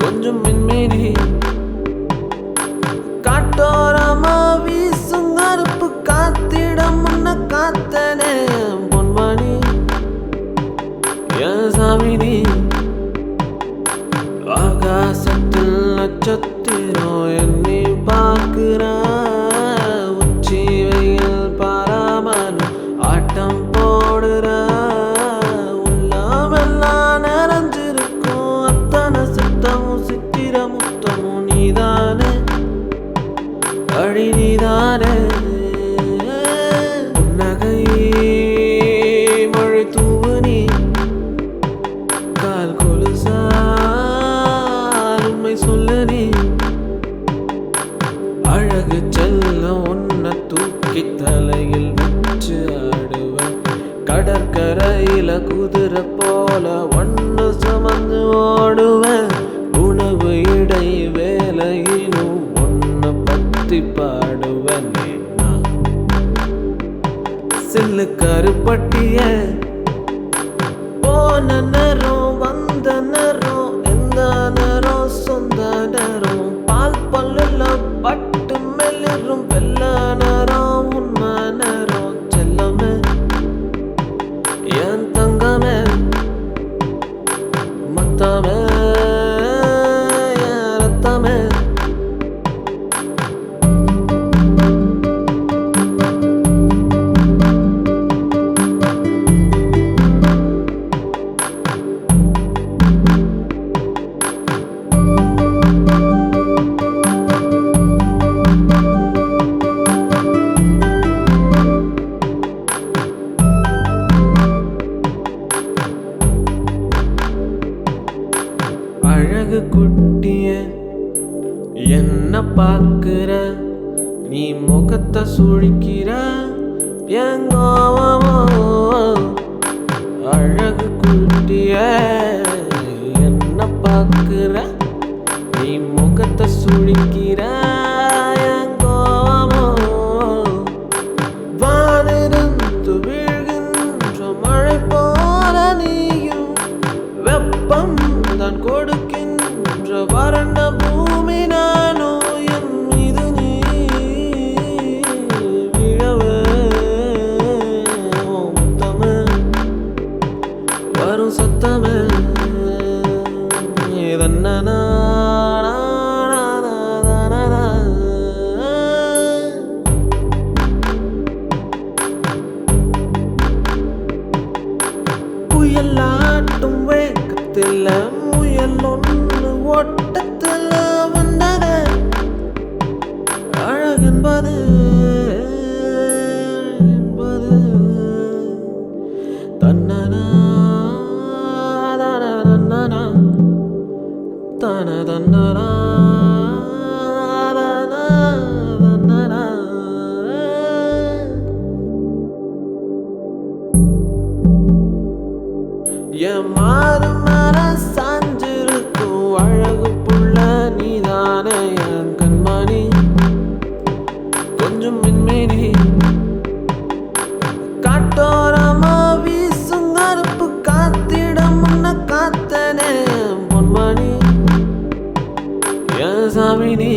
கொஞ்சம் மின்மினி காட்டோரமா வீசும் கருப்பு காத்திடம் முன்ன காத்தனே பொன்மணி என் சாமினி ஆகாசத்தில் நட்சத்திரம் என்னை பார்க்கிற உச்சி வெயில் பாராமலும் ஆட்டம் போடுற உள்ளமெல்லாம் நிறைஞ்சிருக்கும் அத்தனை சித்தமும் சித்திர முத்தமும் நீதானே அடி நீதானே நகை மழை தூவு நீ கால் கொலுசால் உண்மை சொல்ல நீ அழகு செல்ல உன்னை தூக்கி தலையில் வச்சு ஆடுவேன் கடற்கரையில குதிரை போல ஒன்று சுமந்து ஓடுவேன் உணவு இடை வேலையிலும் ஒன்ன பத்தி பாடுவேன் சில்லு கருப்பட்டிய போன நேரம் வந்த நேரம் எந்த நேரம் சொந்த நேரம் பால் பல்லுல பட்டு மெல்லிரும் வெள்ள நேரம் உண்மை நேரம் செல்லமே என் தங்கமே மத்தமே என் ரத்தமே அழகு குட்டிய என்ன பார்க்கிற நீ முகத்தை சுழிக்கிற என் கோவமோ அழகு குட்டிய என்ன பார்க்கிற நீ முகத்தை சுழிக்கிற என் கோவமோ வானிருந்து வீழ்கின்ற மழை போல நீயும் வெப்பம் தான் கொடுக்கின்ற வறண்ட பூமி நானோ என் மீது நீ விழவே முத்தமே வரும் சத்தமே இதன்னா புயலாட்டும் வேகத்தில் முயல் ஒன்று ஓட்டத்தில் வந்தது அழகென்பது தன்னனா தன்னனா தன தன்னனா என் மாறு மர சாஞ்சிருக்கும் அழகு புள்ள நீதானே என் கண்மணி கொஞ்சம் மின்மினி காட்டோரமா வீசும் கருப்பு காத்திடம் முன்ன காத்தனே பொன்மணி என் சாமினி